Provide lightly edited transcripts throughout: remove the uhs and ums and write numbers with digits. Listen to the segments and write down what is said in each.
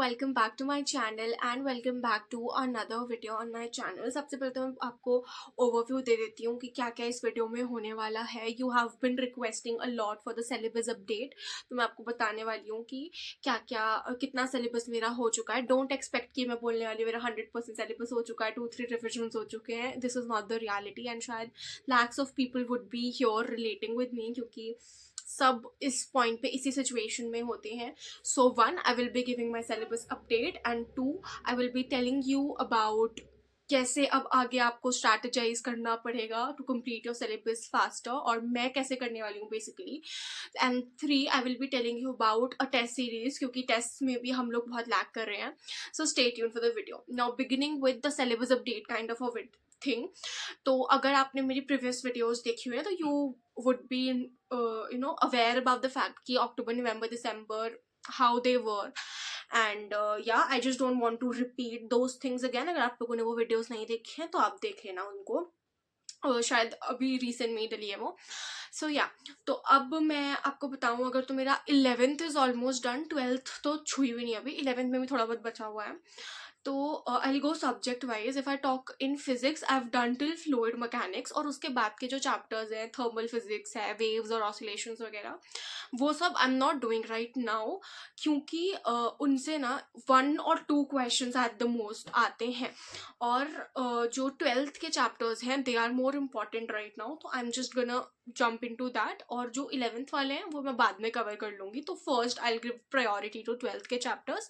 Welcome back to my channel and welcome back to another video on my channel. सबसे पहले तो मैं आपको ओवरव्यू दे देती हूँ कि क्या क्या इस वीडियो में होने वाला है। You have been requesting a lot for the syllabus update, तो मैं आपको बताने वाली हूँ कि क्या क्या कितना सिलेबस मेरा हो चुका है। डोंट एक्सपेक्ट कि मैं बोलने वाली मेरा 100% सिलेबस हो चुका है, 2-3 रिविजन हो चुके हैं। This is not the reality and शायद lakhs of people would be here relating with me, क्योंकि सब इस पॉइंट पे इसी सिचुएशन में होते हैं। So one, I will be giving my syllabus update and two, I will be telling you about कैसे अब आगे आपको स्ट्रैटेजाइज करना पड़ेगा to complete your syllabus faster, और मैं कैसे करने वाली हूँ basically. And three, I will be telling you about a test series, क्योंकि टेस्ट में भी हम लोग बहुत लैक कर रहे हैं। So stay tuned for the video. Now beginning with the syllabus update kind of a thing. तो अगर आपने मेरी प्रीवियस वीडियोस देखी हुई है तो you would be aware about the fact कि अक्टूबर नवंबर दिसंबर how they were, and yeah, I just don't want to repeat those things again. अगर आप लोगों ने वो वीडियोस नहीं देखी हैं तो आप देख लेना उनको, शायद अभी रिसेंट में ही डली है वो। सो या, तो अब मैं आपको बताऊं, अगर तो मेरा 11th is almost done, 12th तो छुई हुई नहीं, अभी 11th में भी थोड़ा बहुत बचा हुआ है। तो I will go subject wise. If I talk in physics, I have done till fluid mechanics, और उसके बाद के जो चैप्टर्स हैं, थर्मल फिजिक्स है, वेव्स और ऑसिलेशंस वगैरह, वो सब I am not doing right now, क्योंकि उनसे ना 1 और 2 क्वेश्चंस एट द मोस्ट आते हैं, और जो 12th के चैप्टर्स हैं they are more important right now, तो I am just gonna jump into that. और जो 11th वाले हैं वो मैं बाद में कवर कर लूँगी। तो first I will give priority to 12th के चैप्टर्स।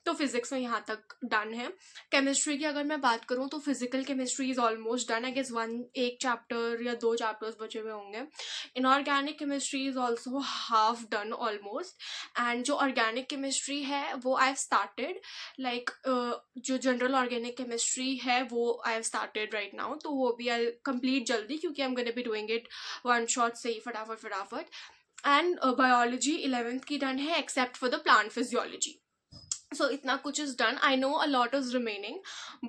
तो फिजिक्स में यहाँ तक डन है। केमिस्ट्री की अगर मैं बात करूँ तो physical chemistry is almost done. I guess एक चैप्टर या 2 चैप्टर्स बचे हुए होंगे। Inorganic chemistry is also half done almost, and जो ऑर्गेनिक केमिस्ट्री है वो आई हैव स्टार्टेड, लाइक जो जनरल ऑर्गेनिक केमिस्ट्री है वो I have started right now, तो वो भी आई कंप्लीट जल्दी, क्योंकि I am gonna be doing it one shot से ही फटाफट फटाफट। एंड बायोलॉजी 11th की डन है except for the plant physiology. So इतना कुछ is done. I know a lot is remaining,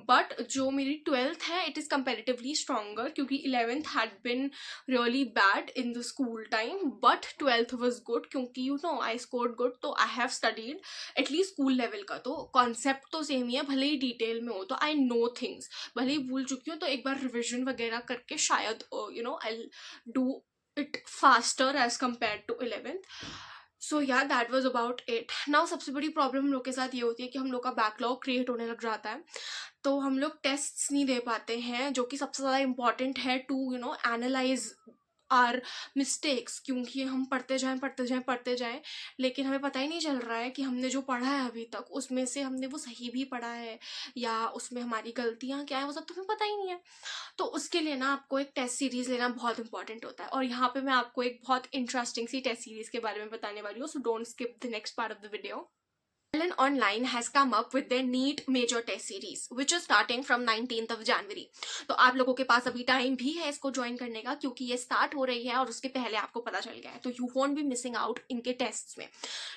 but जो मेरी 12th है इट इज़ कंपेरेटिवली स्ट्रॉन्गर, क्योंकि 11th had been really bad in the school time, but 12th was good, क्योंकि you know I scored good, तो I have studied at least school level का। तो concept तो same ही है, भले ही detail में हो, तो आई नो थिंग्स, भले ही भूल चुकी हूँ, तो एक बार रिविजन वगैरह करके शायद I do it faster as compare to 11th। So yeah, that was about it. Now सबसे बड़ी प्रॉब्लम हम लोग के साथ ये होती है कि हम लोग का बैकलॉग क्रिएट होने लग जाता है, तो हम लोग टेस्ट्स नहीं दे पाते हैं, जो कि सबसे ज़्यादा इंपॉर्टेंट है टू एनालाइज आर मिस्टेक्स, क्योंकि हम पढ़ते जाएं, लेकिन हमें पता ही नहीं चल रहा है कि हमने जो पढ़ा है अभी तक उसमें से हमने वो सही भी पढ़ा है या उसमें हमारी गलतियां क्या है, वो सब तो हमें पता ही नहीं है। तो उसके लिए ना आपको एक टेस्ट सीरीज लेना बहुत इंपॉर्टेंट होता है, और यहाँ पे मैं आपको एक बहुत इंटरेस्टिंग सी टेस्ट सीरीज के बारे में बताने वाली हूँ, so don't skip the next part of the video. Ellen Online has come up with their NEET major test series, which is starting from 19th of January. तो आप लोगों के पास अभी टाइम भी है इसको ज्वाइन करने का, क्योंकि ये स्टार्ट हो रही है और उसके पहले आपको पता चल गया है, तो you want B missing out इनके टेस्ट्स में।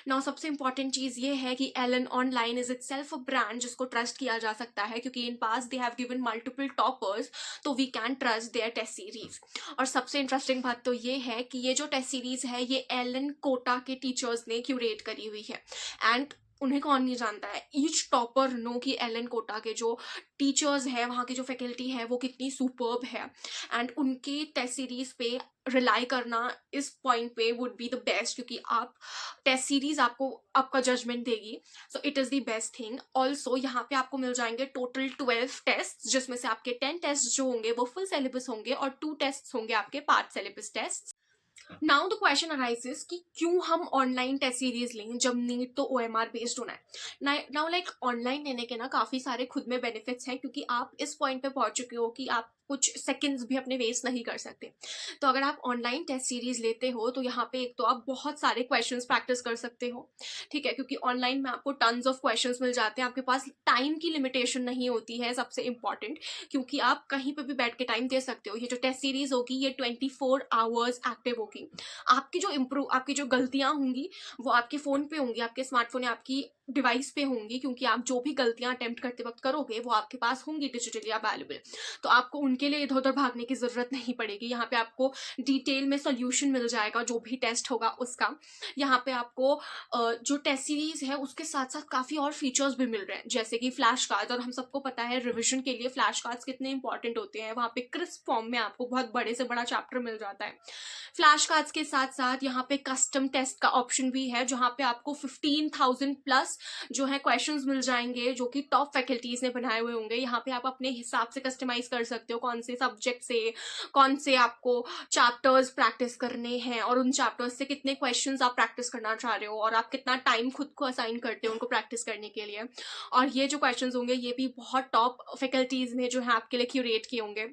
नाउ सबसे इंपॉर्टेंट चीज़ ये है कि Ellen Online is itself a brand जिसको ट्रस्ट किया जा सकता है, क्योंकि in past they have given multiple toppers, तो we can trust their test series. और सबसे इंटरेस्टिंग बात तो ये है कि ये जो टेस्ट सीरीज है ये एलन कोटा के टीचर्स ने क्यूरेट करी हुई है, एंड उन्हें कौन नहीं जानता है, ईच टॉपर नो कि एलन कोटा के जो टीचर्स हैं, वहाँ की जो फैकल्टी है वो कितनी सुपर्ब है, एंड उनके टेस्ट सीरीज पे रिलाई करना इस पॉइंट पे वुड बी द बेस्ट, क्योंकि आप टेस्ट सीरीज आपको आपका जजमेंट देगी। So it is the best thing. Also यहाँ पे आपको मिल जाएंगे टोटल 12 टेस्ट, जिसमें से आपके 10 टेस्ट जो होंगे वो फुल सिलेबस होंगे और 2 टेस्ट होंगे आपके part syllabus test. Now the question arises कि क्यों हम ऑनलाइन टेस्ट सीरीज लें जब नीट तो OMR बेस्ड होना है। नाउ लाइक ऑनलाइन लेने के ना काफ़ी सारे खुद में बेनिफिट्स हैं, क्योंकि आप इस पॉइंट पे पहुंच चुके हो कि आप कुछ सेकंड्स भी अपने वेस्ट नहीं कर सकते। तो अगर आप ऑनलाइन टेस्ट सीरीज लेते हो तो यहाँ पे एक तो आप बहुत सारे क्वेश्चंस प्रैक्टिस कर सकते हो, ठीक है, क्योंकि ऑनलाइन में आपको टन्स ऑफ क्वेश्चंस मिल जाते हैं, आपके पास टाइम की लिमिटेशन नहीं होती है, सबसे इंपॉर्टेंट, क्योंकि आप कहीं पे भी बैठ के टाइम दे सकते हो। ये जो टेस्ट सीरीज होगी ये 24 आवर्स एक्टिव होगी, आपकी जो आपकी जो गलतियाँ होंगी वो आपके फ़ोन पे होंगी, आपके स्मार्टफ़ोन या आपकी डिवाइस पे होंगी, क्योंकि आप जो भी गलतियाँ अटेम्प्ट करते वक़्त करोगे वो आपके पास होंगी डिजिटली अवेलेबल। तो आपको उनके लिए इधर-उधर भागने की ज़रूरत नहीं पड़ेगी। यहाँ पे आपको डिटेल में सॉल्यूशन मिल जाएगा जो भी टेस्ट होगा उसका। यहाँ पे आपको जो टेस्ट सीरीज़ है उसके साथ-साथ काफ़ी और फीचर्स भी मिल रहे हैं, जैसे कि फ्लैश कार्ड्स, और हम सबको पता है रिविज़न के लिए फ्लैश कार्ड्स कितने इंपॉर्टेंट होते हैं। वहाँ पे क्रिस्प फॉर्म में आपको बहुत बड़े से बड़ा चैप्टर मिल जाता है। फ्लैश कार्ड्स के साथ-साथ यहाँ पे कस्टम टेस्ट का ऑप्शन भी है, जहाँ पे आपको 15,000 प्लस जो है क्वेश्चंस मिल जाएँगे, जो कि टॉप फैकल्टीज़ ने बनाए हुए होंगे। यहाँ पे आप अपने हिसाब से कस्टमाइज़ कर सकते हो, कौन से सब्जेक्ट से, कौन से आपको चैप्टर्स प्रैक्टिस करने हैं और उन चैप्टर्स से कितने क्वेश्चंस आप प्रैक्टिस करना चाह रहे हो, और आप कितना टाइम खुद को असाइन करते हो उनको प्रैक्टिस करने के लिए। और ये जो क्वेश्चंस होंगे ये भी बहुत टॉप फैकल्टीज़ ने जो है आपके लिए क्यूरेट किए होंगे।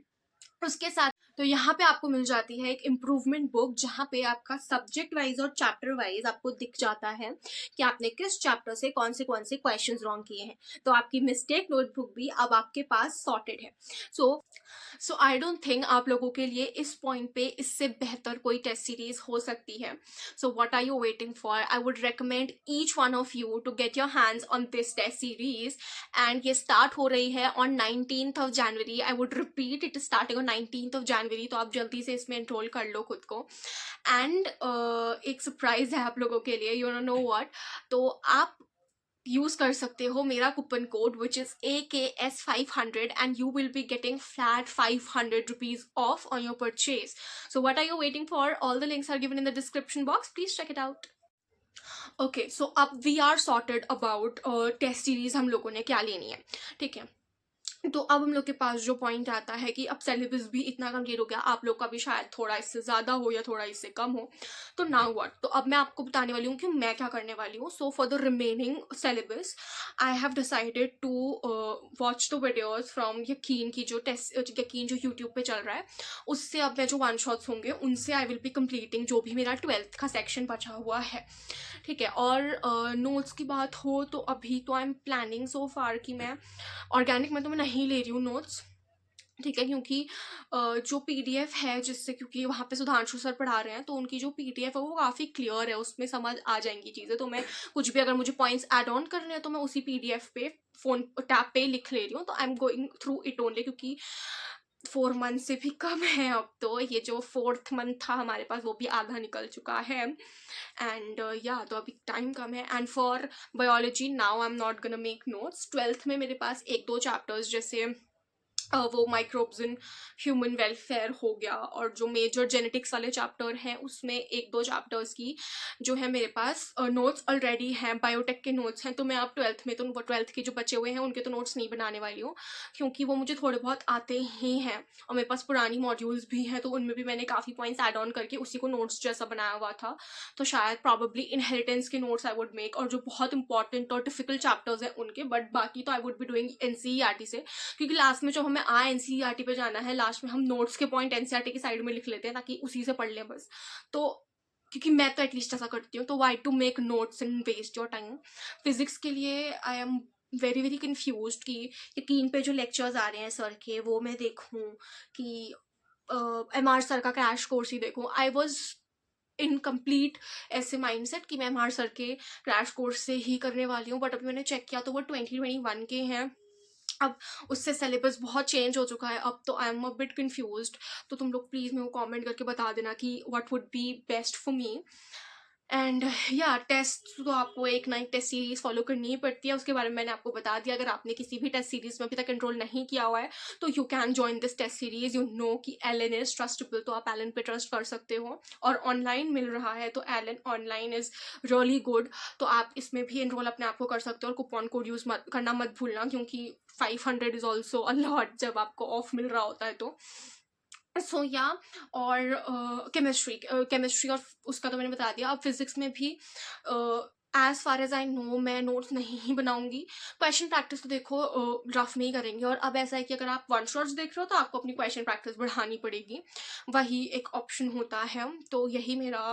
उसके साथ तो यहाँ पे आपको मिल जाती है एक इम्प्रूवमेंट बुक, जहाँ पे आपका सब्जेक्ट वाइज और चैप्टर वाइज आपको दिख जाता है कि आपने किस चैप्टर से कौन से क्वेश्चंस रॉन्ग किए हैं। तो आपकी मिस्टेक नोटबुक भी अब आपके पास सॉर्टेड है। सो आई डोंट थिंक आप लोगों के लिए इस पॉइंट पे इससे बेहतर कोई टेस्ट सीरीज हो सकती है। So what are you waiting for? I would recommend each one of you to get your hands on this test series, and ये स्टार्ट हो रही है on 19th of January. I would repeat, it starting on 19th of January, तो आप जल्दी से इसमें enrol कर लो खुद को। एंड एक सरप्राइज है आप लोगों के लिए, यू नो व्हाट, तो आप यूज कर सकते हो मेरा coupon code which is AKS500 and you will be getting flat 500 rupees off on your purchase. So what are you waiting for? All the links are given in the description box. Please check it out. Okay, so अब we are sorted about test series हम लोगों ने क्या लेनी है, ठीक है। तो अब हम लोग के पास जो पॉइंट आता है कि अब सिलेबस भी इतना कंप्लीट हो गया, आप लोग का भी शायद थोड़ा इससे ज़्यादा हो या थोड़ा इससे कम हो, तो नाउ व्हाट। तो अब मैं आपको बताने वाली हूँ कि मैं क्या करने वाली हूँ। So for the remaining syllabus I have decided to watch the videos from Yakeen की जो टेस्ट यकीन जो यूट्यूब पे चल रहा है, उससे अब मैं जो वन शॉट्स होंगे उनसे आई विल बी कंप्लीटिंग जो भी मेरा 12th का सेक्शन बचा हुआ है, ठीक है। और नोट्स की बात हो तो अभी तो आई एम प्लानिंग सो फार कि मैं ऑर्गेनिक में तो मैं नहीं ले रही हूँ नोट्स, ठीक है, क्योंकि जो पीडीएफ है जिससे, क्योंकि वहाँ पे सुधांशु सर पढ़ा रहे हैं तो उनकी जो पीडीएफ है वो काफ़ी क्लियर है, उसमें समझ आ जाएंगी चीज़ें। तो मैं कुछ भी अगर मुझे पॉइंट्स ऐड ऑन करने हैं तो मैं उसी पीडीएफ पे फोन टैब पे लिख ले रही हूँ। तो I am going through it only, क्योंकि 4 मंथ से भी कम है अब, तो ये जो 4th मंथ था हमारे पास वो भी आधा निकल चुका है। एंड या तो अभी टाइम कम है। And for biology now I am not gonna make notes. 12th में मेरे पास 1-2 चैप्टर्स जैसे वो माइक्रोब्स इन ह्यूमन वेलफेयर हो गया, और जो मेजर जेनेटिक्स वाले चैप्टर हैं उसमें 1-2 चैप्टर्स की जो है मेरे पास नोट्स ऑलरेडी हैं, बायोटेक के नोट्स हैं। तो मैं अब 12th में तो 12th के जो बचे हुए हैं उनके तो नोट्स नहीं बनाने वाली हूँ, क्योंकि वो मुझे थोड़े बहुत आते ही हैं और मेरे पास पुरानी मॉड्यूल्स भी हैं, तो उनमें भी मैंने काफ़ी पॉइंट्स ऐड ऑन करके उसी को नोट्स जैसा बनाया हुआ था। तो शायद प्रॉबेबली इनहेरिटेंस के नोट्स आई वुड मेक, और जो बहुत इंपॉर्टेंट और डिफिकल्ट चैप्टर्स हैं उनके, बट बाकी तो I would be doing NCERT से, क्योंकि लास्ट में जो हमें NCERT पे जाना है, लास्ट में हम नोट्स के पॉइंट NCERT की साइड में लिख लेते हैं ताकि उसी से पढ़ लें बस। तो क्योंकि मैं तो एटलीस्ट ऐसा करती हूँ, तो why to make notes and waste your time. Physics के लिए I am very very confuse कि यकीन पे जो लेक्चर्स आ रहे हैं सर के वो मैं देखूँ कि MR सर का क्रैश कोर्स ही देखूँ। आई वॉज इनकम्प्लीट ऐसे माइंडसेट कि मैं MR सर के क्रैश कोर्स से ही करने वाली हूँ, बट अभी मैंने चेक किया तो वो 2021 के हैं। अब उससे सिलेबस बहुत चेंज हो चुका है, अब तो I am a bit confused. तो तुम लोग प्लीज़ मेरे को कमेंट करके बता देना कि what would be best for me. And या टेस्ट तो आपको एक ना एक टेस्ट सीरीज फॉलो करनी ही पड़ती है, उसके बारे में मैंने आपको बता दिया। अगर आपने किसी भी टेस्ट सीरीज में अभी तक एनरोल नहीं किया हुआ है तो you can join this test series. You know कि एलन इज ट्रस्टेबल, तो आप एलन पे ट्रस्ट कर सकते हो, और ऑनलाइन मिल रहा है तो Allen online is really good. तो आप इसमें भी एनरोल अपने आप को कर सकते हो, और कूपन कोड यूज़ करना मत भूलना, क्योंकि 500 इज ऑल्सो अ लॉट जब आपको ऑफ मिल रहा होता है तो। सो या और केमिस्ट्री और उसका तो मैंने बता दिया। अब फिजिक्स में भी as far as I know मैं नोट्स नहीं ही बनाऊंगी। क्वेश्चन प्रैक्टिस तो देखो रफ में ही करेंगे, और अब ऐसा है कि अगर आप वन शॉट्स देख रहे हो तो आपको अपनी क्वेश्चन प्रैक्टिस बढ़ानी पड़ेगी, वही एक ऑप्शन होता है। तो यही मेरा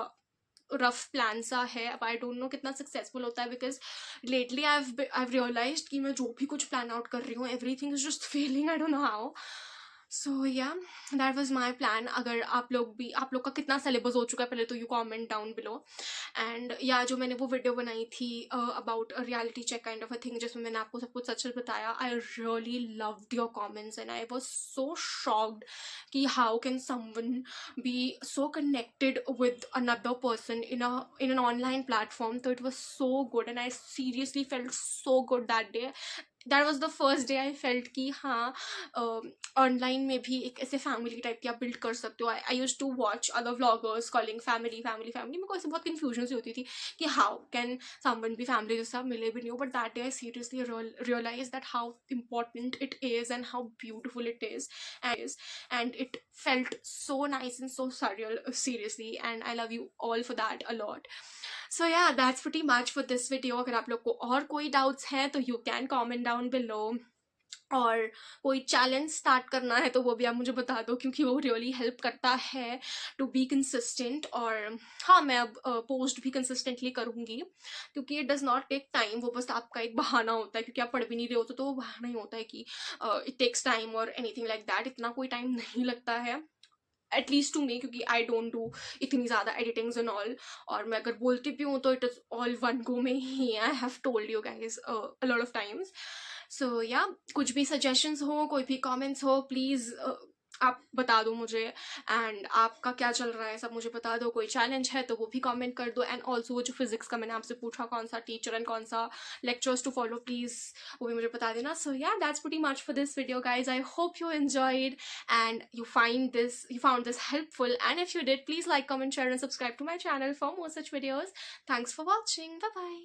रफ प्लान सा है। अब आई डोंट नो कितना सक्सेसफुल होता है, बिकॉज लेटली आई रियलाइज्ड कि मैं जो भी कुछ प्लान आउट कर रही हूँ everything is just failing, I don't know how. So yeah that was my plan. अगर आप लोग का कितना सिलेबस हो चुका है पहले तो you comment down below. And yeah जो मैंने वो वीडियो बनाई थी about reality check kind of a thing, जिसमें मैंने आपको सब कुछ सच सच बताया, I really loved your comments and I was so shocked कि how can someone be so connected with another person in an online platform. So it was so good and I seriously felt so good that day. That was the first day I felt कि हाँ, online में भी एक ऐसे family type की आप build कर सकते हो। I use to watch other vloggers calling family family family, मेरे को ऐसे बहुत कन्फ्यूजन सी होती थी कि हाउ कैन समवन भी फैमिली, जैसे आप मिले भी नहीं हो। But that day I seriously realise that how important it is and how beautiful it is, and it felt so nice and so surreal, seriously, and I love you all for that a lot. So yeah, that's pretty much for this video. अगर आप लोग को और कोई doubts हैं तो you can comment down below, और कोई चैलेंज स्टार्ट करना है तो वो भी आप मुझे बता दो, क्योंकि वो रियली हेल्प करता है टू बी कंसिस्टेंट। और हाँ, मैं अब पोस्ट भी कंसिस्टेंटली करूँगी, क्योंकि it does not take time, वो बस आपका एक बहाना होता है, क्योंकि आप पढ़ भी नहीं रहे होते तो वो बहाना ही होता है कि इट टेक्स टाइम और एनीथिंग लाइक दैट। इतना कोई टाइम नहीं लगता है, एटलीस्ट टू मी, क्योंकि आई डोंट डू इतनी ज़्यादा एडिटिंग्स एंड ऑल। और मैं अगर बोलती भी हूँ तो it is all one go में ही। I have told you guys a lot of times. So yeah, कुछ भी सजेशंस हो, कोई भी कमेंट्स हो, प्लीज़ आप बता दो मुझे। एंड आपका क्या चल रहा है सब मुझे बता दो। कोई चैलेंज है तो वो भी कमेंट कर दो। एंड ऑल्सो वो जो फिजिक्स का मैंने आपसे पूछा कौन सा टीचर एंड कौन सा लेक्चर्स टू फॉलो, प्लीज़ वो भी मुझे बता देना। सो या, that's pretty much for this video guys. I hope you enjoyed and you found this helpful, and if you did, please like, comment, share and subscribe to my channel for more such videos. Thanks for watching. Bye bye.